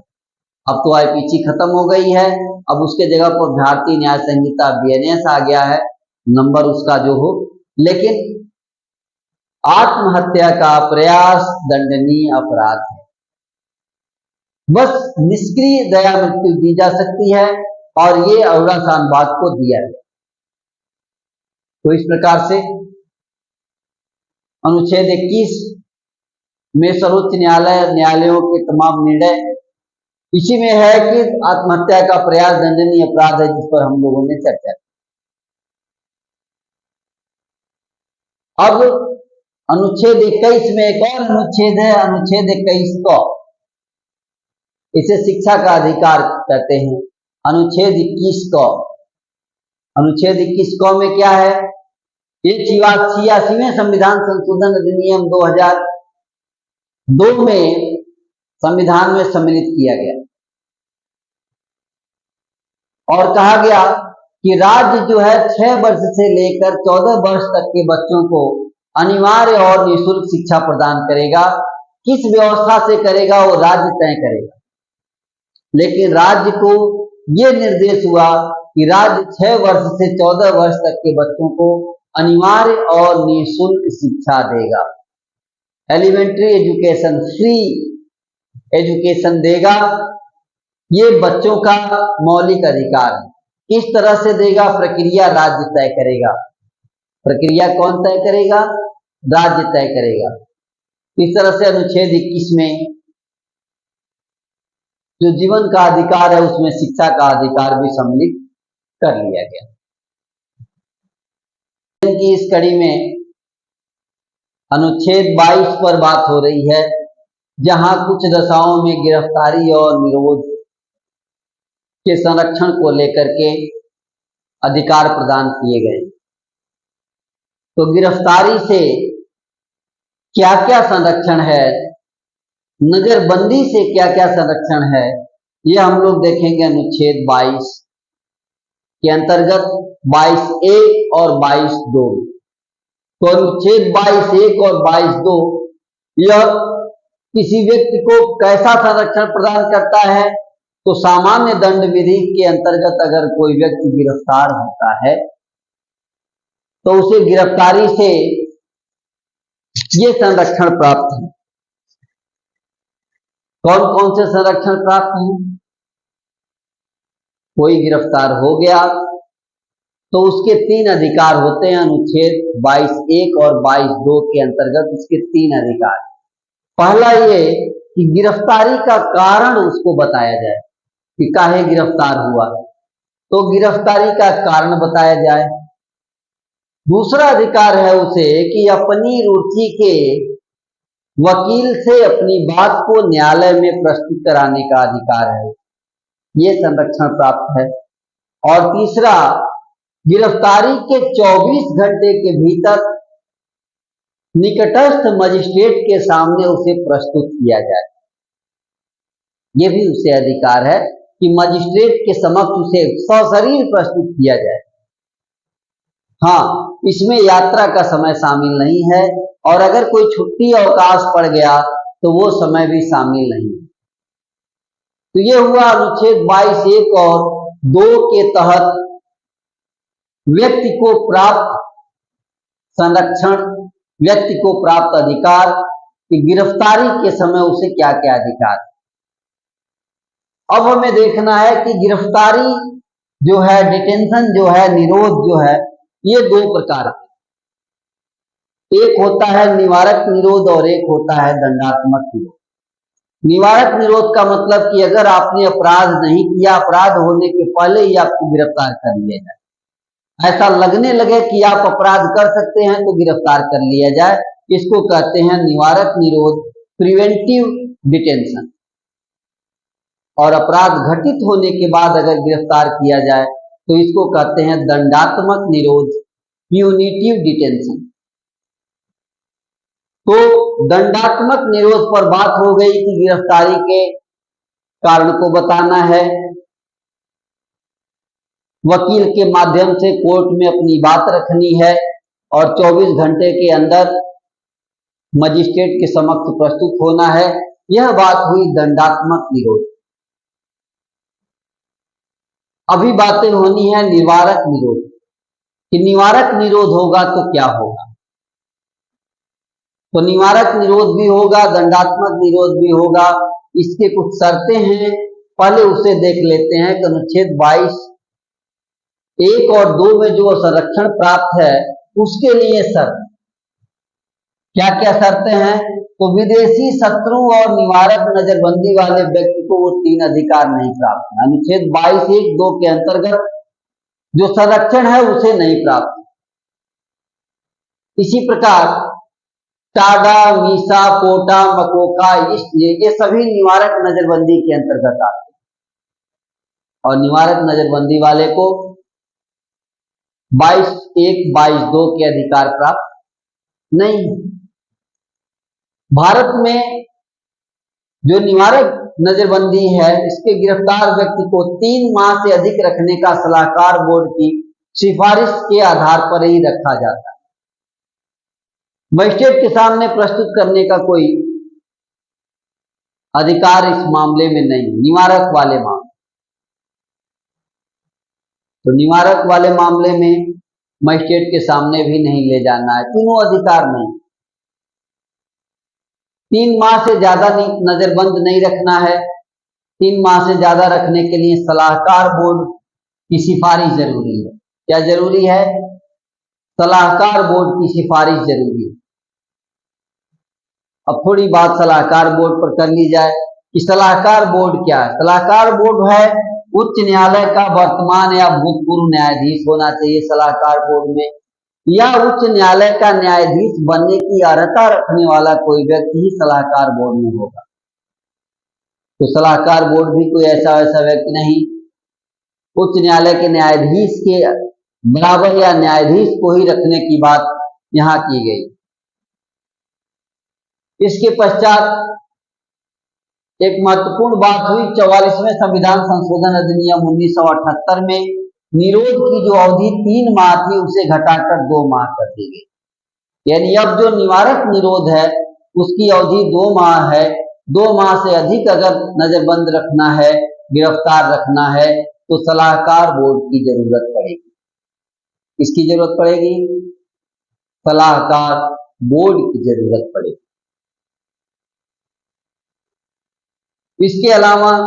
अब तो आईपीसी खत्म हो गई है, अब उसके जगह पर भारतीय न्याय संहिता बीएनएस आ गया है, नंबर उसका जो हो। लेकिन आत्महत्या का प्रयास दंडनीय अपराध है। बस निष्क्रिय दया मृत्यु दी जा सकती है और ये अरोड़ा शानबाग को दिया गया। तो इस प्रकार से अनुच्छेद 21 में सर्वोच्च न्यायालयों के तमाम निर्णय इसी में है कि आत्महत्या का प्रयास दंडनीय अपराध है, जिस पर हम लोगों ने चर्चा की। अब अनुच्छेद 21 में एक और अनुच्छेद है, अनुच्छेद 21 को, इसे शिक्षा का अधिकार कहते हैं। अनुच्छेद 21 को, अनुच्छेद 21 को में क्या है, ये 86वें संविधान संशोधन अधिनियम 2002 में संविधान में सम्मिलित किया गया और कहा गया कि राज्य जो है 6 वर्ष से लेकर 14 वर्ष तक के बच्चों को अनिवार्य और निःशुल्क शिक्षा प्रदान करेगा। किस व्यवस्था से करेगा वो राज्य तय करेगा, लेकिन राज्य को ये निर्देश हुआ कि राज्य 6 वर्ष से 14 वर्ष तक के बच्चों को अनिवार्य और निःशुल्क शिक्षा देगा। एलिमेंट्री एजुकेशन, फ्री एजुकेशन देगा। ये बच्चों का मौलिक अधिकार है। किस तरह से देगा, प्रक्रिया राज्य तय करेगा। प्रक्रिया कौन तय करेगा, राज्य तय करेगा। इस तरह से अनुच्छेद 21 में जो जीवन का अधिकार है उसमें शिक्षा का अधिकार भी सम्मिलित कर लिया गया। की इस कड़ी में अनुच्छेद 22 पर बात हो रही है, जहां कुछ दशाओं में गिरफ्तारी और निरोध के संरक्षण को लेकर के अधिकार प्रदान किए गए। तो गिरफ्तारी से क्या क्या संरक्षण है, नजरबंदी से क्या क्या संरक्षण है, ये हम लोग देखेंगे अनुच्छेद 22 के अंतर्गत। 22(a) और 22(2)। तो अनुच्छेद 22(1) और 22(2) यह किसी व्यक्ति को कैसा संरक्षण प्रदान करता है? तो सामान्य दंड विधि के अंतर्गत अगर कोई व्यक्ति गिरफ्तार होता है तो उसे गिरफ्तारी से ये संरक्षण प्राप्त है। कौन कौन से संरक्षण प्राप्त हैं? कोई गिरफ्तार हो गया तो उसके 3 अधिकार होते हैं। अनुच्छेद 22(1) और 22(2) के अंतर्गत उसके 3 अधिकार। पहला ये कि गिरफ्तारी का कारण उसको बताया जाए कि काहे गिरफ्तार हुआ, तो गिरफ्तारी का कारण बताया जाए। दूसरा अधिकार है उसे कि अपनी रुचि के वकील से अपनी बात को न्यायालय में प्रस्तुत कराने का अधिकार है, ये संरक्षण प्राप्त है। और तीसरा, गिरफ्तारी के 24 घंटे के भीतर निकटस्थ मजिस्ट्रेट के सामने उसे प्रस्तुत किया जाए। ये भी उसे अधिकार है कि मजिस्ट्रेट के समक्ष उसे सशरीर प्रस्तुत किया जाए। हाँ, इसमें यात्रा का समय शामिल नहीं है और अगर कोई छुट्टी अवकाश पड़ गया तो वो समय भी शामिल नहीं है। तो ये हुआ अनुच्छेद 22(1) और 2 के तहत व्यक्ति को प्राप्त संरक्षण, व्यक्ति को प्राप्त अधिकार कि गिरफ्तारी के समय उसे क्या क्या अधिकार। अब हमें देखना है कि गिरफ्तारी जो है, डिटेंशन जो है, निरोध जो है, ये 2 प्रकार के। एक होता है निवारक निरोध और एक होता है दंडात्मक निरोध। निवारक निरोध का मतलब कि अगर आपने अपराध नहीं किया, अपराध होने के पहले ही आपको गिरफ्तार कर लिया जाए, ऐसा लगने लगे कि आप अपराध कर सकते हैं तो गिरफ्तार कर लिया जाए, इसको कहते हैं निवारक निरोध, प्रिवेंटिव डिटेंशन। और अपराध घटित होने के बाद अगर गिरफ्तार किया जाए तो इसको कहते हैं दंडात्मक निरोध, प्यूनिटिव डिटेंशन। तो दंडात्मक निरोध पर बात हो गई कि गिरफ्तारी के कारण को बताना है, वकील के माध्यम से कोर्ट में अपनी बात रखनी है और 24 घंटे के अंदर मजिस्ट्रेट के समक्ष प्रस्तुत होना है। यह बात हुई दंडात्मक निरोध। अभी बातें होनी है निवारक निरोध कि निवारक निरोध होगा तो क्या होगा। तो निवारक निरोध भी होगा, दंडात्मक निरोध भी होगा। इसके कुछ शर्तें हैं, पहले उसे देख लेते हैं कि अनुच्छेद 22(1) और 2 में जो संरक्षण प्राप्त है उसके लिए शर्त क्या क्या शर्तें हैं। तो विदेशी शत्रु और निवारक नजरबंदी वाले व्यक्ति को वो 3 अधिकार नहीं प्राप्त है। अनुच्छेद 22(1)(2) के अंतर्गत जो संरक्षण है उसे नहीं प्राप्त। इसी प्रकार टाडा, मीसा, पोटा, मकोका, ये सभी निवारक नजरबंदी के अंतर्गत आते हैं और निवारक नजरबंदी वाले को 22(1), 22(2) के अधिकार प्राप्त नहीं। भारत में जो निवारक नजरबंदी है, इसके गिरफ्तार व्यक्ति को 3 माह से अधिक रखने का सलाहकार बोर्ड की सिफारिश के आधार पर ही रखा जाता है। मजिस्ट्रेट के सामने प्रस्तुत करने का कोई अधिकार इस मामले में नहीं, निवारक वाले मामले। तो निवारक वाले मामले में मजिस्ट्रेट के सामने भी नहीं ले जाना है, तीनों अधिकार नहीं। 3 माह से ज्यादा नजरबंद नहीं रखना है। 3 माह से ज्यादा रखने के लिए सलाहकार बोर्ड की सिफारिश जरूरी है। क्या जरूरी है? सलाहकार बोर्ड की सिफारिश जरूरी है। अब थोड़ी बात सलाहकार बोर्ड पर कर ली जाए कि सलाहकार बोर्ड क्या है। सलाहकार बोर्ड है उच्च न्यायालय का वर्तमान या भूतपूर्व न्यायाधीश होना चाहिए सलाहकार बोर्ड में, या उच्च न्यायालय का न्यायाधीश बनने की अर्हता रखने वाला कोई व्यक्ति ही सलाहकार बोर्ड में होगा। तो सलाहकार बोर्ड भी कोई ऐसा वैसा व्यक्ति नहीं, उच्च न्यायालय के न्यायाधीश के बराबर या न्यायाधीश को ही रखने की बात यहां की गई। इसके पश्चात एक महत्वपूर्ण बात हुई 44वें संविधान संशोधन अधिनियम 1978 में, निरोध की जो अवधि 3 माह थी उसे घटाकर 2 माह कर दी गई। यानी अब जो निवारक निरोध है उसकी अवधि 2 माह है। 2 माह से अधिक अगर नजरबंद रखना है, गिरफ्तार रखना है, तो सलाहकार बोर्ड की जरूरत पड़ेगी। किसकी जरूरत पड़ेगी? सलाहकार बोर्ड की जरूरत पड़ेगी। इसके अलावा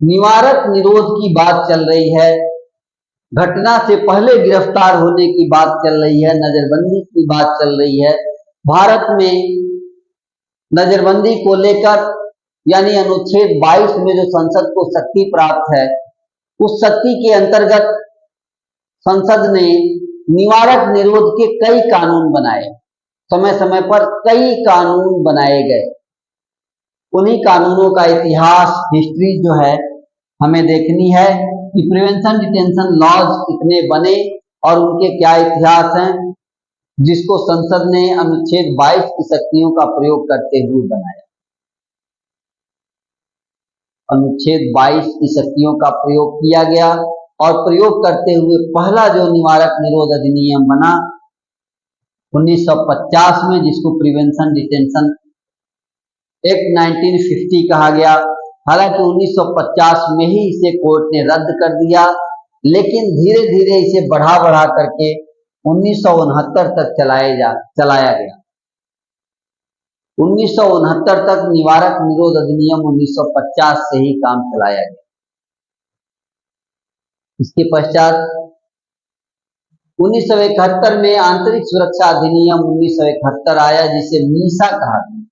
निवारक निरोध की बात चल रही है, घटना से पहले गिरफ्तार होने की बात चल रही है, नजरबंदी की बात चल रही है। भारत में नजरबंदी को लेकर यानी अनुच्छेद 22 में जो संसद को शक्ति प्राप्त है, उस शक्ति के अंतर्गत संसद ने निवारक निरोध के कई कानून बनाए। समय समय पर कई कानून बनाए गए। उन्हीं कानूनों का इतिहास, हिस्ट्री जो है हमें देखनी है कि प्रिवेंशन डिटेंशन लॉज कितने बने और उनके क्या इतिहास हैं, जिसको संसद ने अनुच्छेद 22 की शक्तियों का प्रयोग करते हुए बनाया। अनुच्छेद 22 की शक्तियों का प्रयोग किया गया और प्रयोग करते हुए पहला जो निवारक निरोध अधिनियम बना 1950 में, जिसको प्रिवेंशन डिटेंशन एक्ट 1950 कहा गया। हालांकि 1950 में ही इसे कोर्ट ने रद्द कर दिया, लेकिन धीरे धीरे इसे बढ़ा बढ़ा करके 1969 तक चलाया गया। 1969 तक निवारक निरोध अधिनियम 1950 से ही काम चलाया गया। इसके पश्चात 1971 में आंतरिक सुरक्षा अधिनियम 1971 आया, जिसे मीसा कहा गया।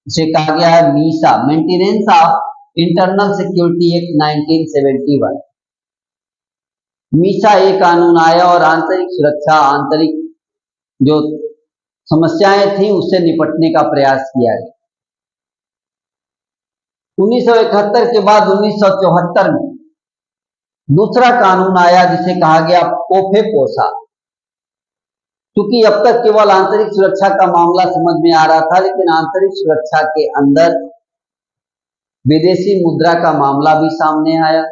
इसे कहा गया है Misa, maintenance of internal security act 1971। Misa ये कानून आया और आंतरिक सुरक्षा, आंतरिक जो समस्याएं थी उससे निपटने का प्रयास किया गया। 1971 के बाद 1974 में दूसरा कानून आया जिसे कहा गया पोफे-पोसा। क्योंकि अब तक केवल आंतरिक सुरक्षा का मामला समझ में आ रहा था, लेकिन आंतरिक सुरक्षा के अंदर विदेशी मुद्रा का मामला भी सामने आया,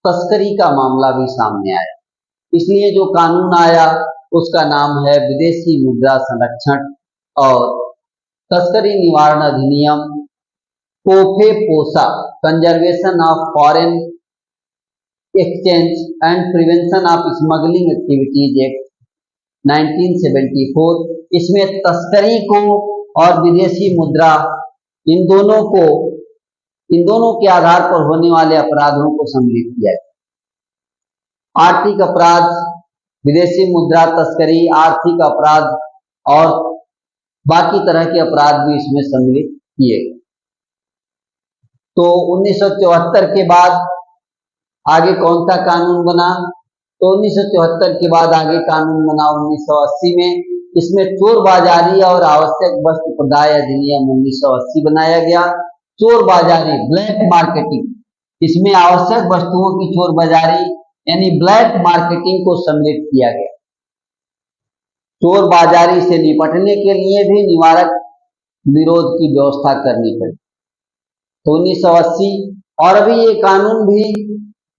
तस्करी का मामला भी सामने आया। इसलिए जो कानून आया उसका नाम है विदेशी मुद्रा संरक्षण और तस्करी निवारण अधिनियम पोफे-पोसा, conservation of foreign exchange and prevention of smuggling activities act 1974। इसमें तस्करी को और विदेशी मुद्रा इन दोनों के आधार पर होने वाले अपराधों को सम्मिलित किया गया। आर्थिक अपराध, विदेशी मुद्रा तस्करी, आर्थिक अपराध और बाकी तरह के अपराध भी इसमें सम्मिलित किए गए। तो 1974 के बाद आगे कौन सा कानून बना? तो 1974 के बाद आगे कानून बना 1980 में। इसमें चोर बाजारी और आवश्यक वस्तु प्रदाय अधिनियम 1980 बनाया गया। चोर बाजारी, ब्लैक मार्केटिंग, इसमें आवश्यक वस्तुओं की चोर बाजारी यानी ब्लैक मार्केटिंग को सम्मिलित किया गया। चोर बाजारी से निपटने के लिए भी निवारक निरोध की व्यवस्था करनी पड़ी। तो 1980 और अभी ये कानून भी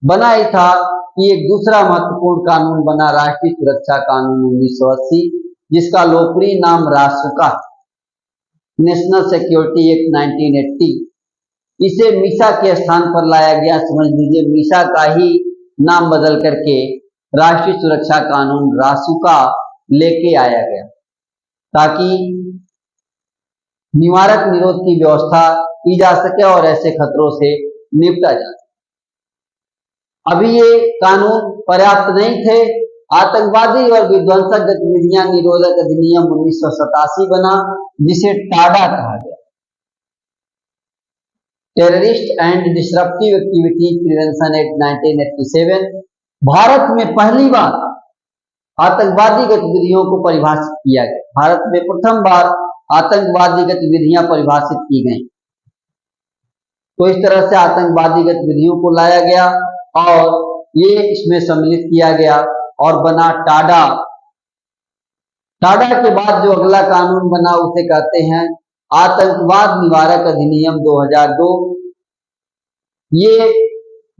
बना ही था कि एक दूसरा महत्वपूर्ण कानून बना, राष्ट्रीय सुरक्षा कानून 1980, जिसका लोकप्रिय नाम रासुका, नेशनल सिक्योरिटी एक्ट 1980। इसे मीसा के स्थान पर लाया गया। समझ लीजिए मीसा का ही नाम बदल करके राष्ट्रीय सुरक्षा कानून रासुका लेके आया गया, ताकि निवारक निरोध की व्यवस्था की जा सके और ऐसे खतरों से निपटा जा सके। अभी ये कानून पर्याप्त नहीं थे। आतंकवादी और विध्वंसक गतिविधियां निरोधक अधिनियम 1987 बना, जिसे टाडा कहा गया, terrorist and disruptive activities prevention act 1987। Bharat में पहली बार आतंकवादी गतिविधियों को परिभाषित किया गया। भारत में प्रथम बार आतंकवादी गतिविधियां परिभाषित की गई। तो इस तरह से आतंकवादी गतिविधियों को लाया गया और ये इसमें सम्मिलित किया गया और बना टाडा। टाडा के बाद जो अगला कानून बना उसे कहते हैं आतंकवाद निवारक अधिनियम 2002। ये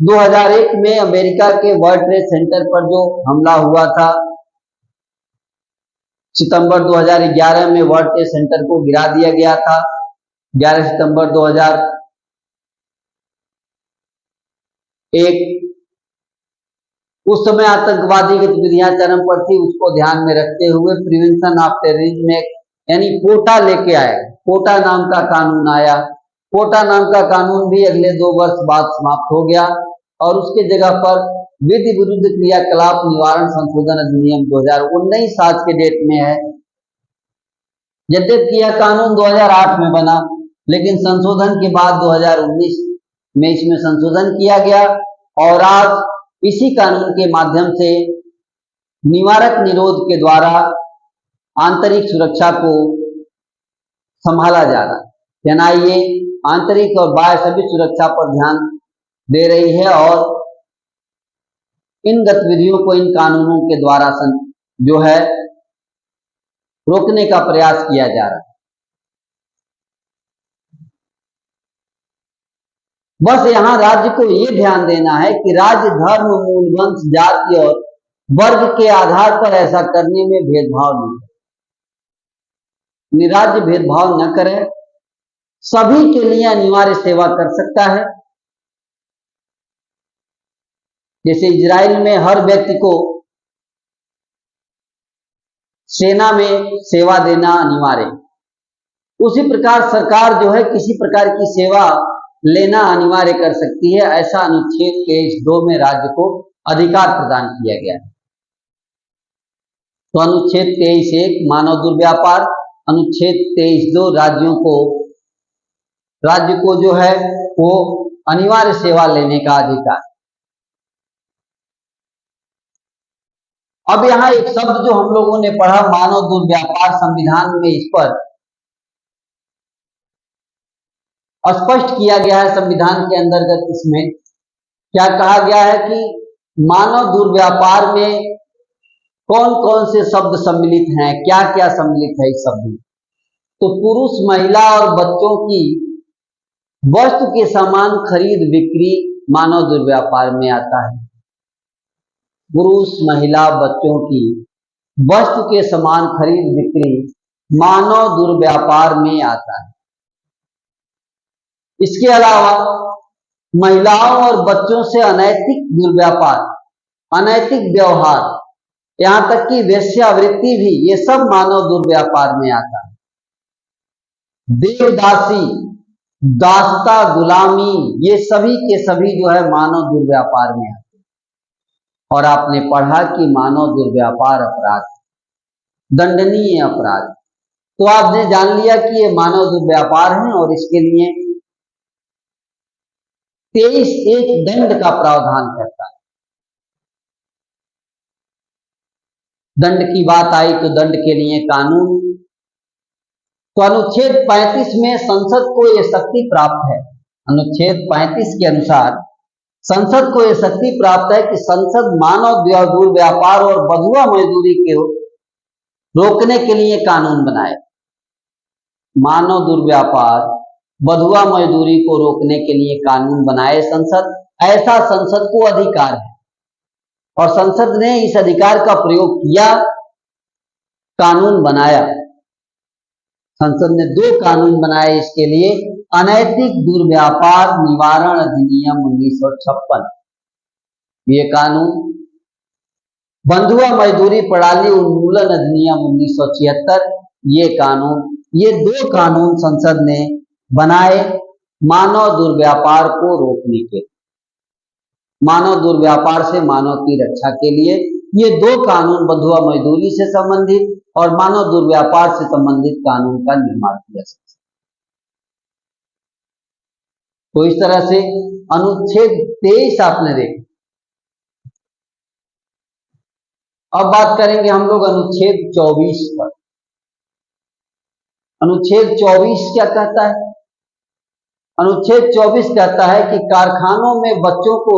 2001 में अमेरिका के वर्ल्ड ट्रेड सेंटर पर जो हमला हुआ था, सितंबर 2011 में वर्ल्ड ट्रेड सेंटर को गिरा दिया गया था। 11 सितंबर 2001, उस समय आतंकवादी गतिविधियां चरम पर थी। उसको ध्यान में रखते हुए प्रिवेंशन ऑफ टेररिज्म एक्ट यानी पोटा लेके आए। पोटा नाम का कानून आया। पोटा नाम का कानून भी अगले 2 वर्ष बाद समाप्त हो गया और उसके जगह पर विधि विरुद्ध क्रियाकलाप निवारण संशोधन अधिनियम 2019 आज के डेट में है। यद्यपि यह कानून 2008 में बना, लेकिन संशोधन के बाद 2019 में इसमें संशोधन किया गया और आज इसी कानून के माध्यम से निवारक निरोध के द्वारा आंतरिक सुरक्षा को संभाला जा रहा है। एनआईए आंतरिक और बाह्य सभी सुरक्षा पर ध्यान दे रही है और इन गतिविधियों को इन कानूनों के द्वारा जो है रोकने का प्रयास किया जा रहा है। बस यहाँ राज्य को ये ध्यान देना है कि राज्य धर्म, मूल, वंश, जाति और वर्ग के आधार पर ऐसा करने में भेदभाव नहीं करे। राज्य भेदभाव न करे, सभी के लिए अनिवार्य सेवा कर सकता है। जैसे इजराइल में हर व्यक्ति को सेना में सेवा देना अनिवार्य, उसी प्रकार सरकार जो है किसी प्रकार की सेवा लेना अनिवार्य कर सकती है। ऐसा अनुच्छेद 23(2) में राज्य को अधिकार प्रदान किया गया है। तो अनुच्छेद 23(1) मानव दुर्व्यापार, अनुच्छेद 23(2) राज्य को जो है वो अनिवार्य सेवा लेने का अधिकार। अब यहाँ एक शब्द जो हम लोगों ने पढ़ा, मानव दुर्व्यापार, संविधान में इस पर स्पष्ट किया गया है। संविधान के अंतर्गत इसमें क्या कहा गया है कि मानव दुर्व्यापार में कौन कौन से शब्द सम्मिलित हैं, क्या क्या सम्मिलित है इस शब्द में। तो पुरुष, महिला और बच्चों की वस्तु के समान खरीद बिक्री मानव दुर्व्यापार में आता है। पुरुष, महिला, बच्चों की वस्तु के समान खरीद बिक्री मानव दुर्व्यापार में आता है। इसके अलावा महिलाओं और बच्चों से अनैतिक दुर्व्यापार, अनैतिक व्यवहार, यहां तक कि वेश्यावृत्ति भी, ये सब मानव दुर्व्यापार में आता है। देवदासी, दासता, गुलामी, ये सभी के सभी जो है मानव दुर्व्यापार में आते हैं। और आपने पढ़ा कि मानव दुर्व्यापार अपराध, दंडनीय अपराध। तो आपने जान लिया कि ये मानव दुर्व्यापार है और इसके लिए 23(1) दंड का प्रावधान करता है। दंड की बात आई तो दंड के लिए कानून, तो अनुच्छेद 35 में संसद को यह शक्ति प्राप्त है। अनुच्छेद 35 के अनुसार संसद को यह शक्ति प्राप्त है कि संसद मानव दुर्व्यापार और बंधुआ मजदूरी के रोकने के लिए कानून बनाए। मानव दुर्व्यापार, बंधुआ मजदूरी को रोकने के लिए कानून बनाए संसद। ऐसा संसद को अधिकार है और संसद ने इस अधिकार का प्रयोग किया, कानून बनाया। संसद ने 2 कानून बनाए इसके लिए। अनैतिक दुर्व्यापार निवारण अधिनियम 1956, ये कानून, बंधुआ मजदूरी प्रणाली उन्मूलन अधिनियम 1976, ये कानून, ये 2 कानून संसद ने बनाए मानव दुर्व्यापार को रोकने के, मानव दुर्व्यापार से मानव की रक्षा के लिए। ये 2 कानून बंधुआ मजदूरी से संबंधित और मानव दुर्व्यापार से संबंधित कानून का निर्माण किया सकता है। तो इस तरह से अनुच्छेद 23 आपने देखा। अब बात करेंगे हम लोग अनुच्छेद 24 पर। अनुच्छेद 24 क्या कहता है? अनुच्छेद 24 कहता है कि कारखानों में बच्चों को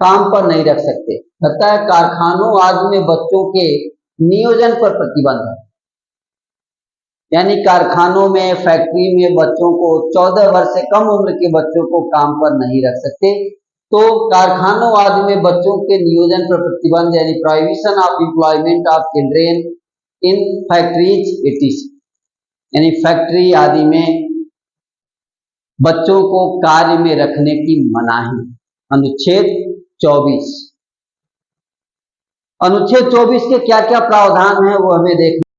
काम पर नहीं रख सकते। कहता है कारखानों आदि में बच्चों के नियोजन पर प्रतिबंध है। यानी कारखानों में, फैक्ट्री में बच्चों को 14 वर्ष से कम उम्र के बच्चों को काम पर नहीं रख सकते। तो कारखानों आदि में बच्चों के नियोजन पर प्रतिबंध यानी prohibition of employment of children in factories ETC, यानी फैक्ट्री आदि में बच्चों को कार्य में रखने की मनाही। अनुच्छेद 24। अनुच्छेद 24 के क्या क्या प्रावधान है वो हमें देखना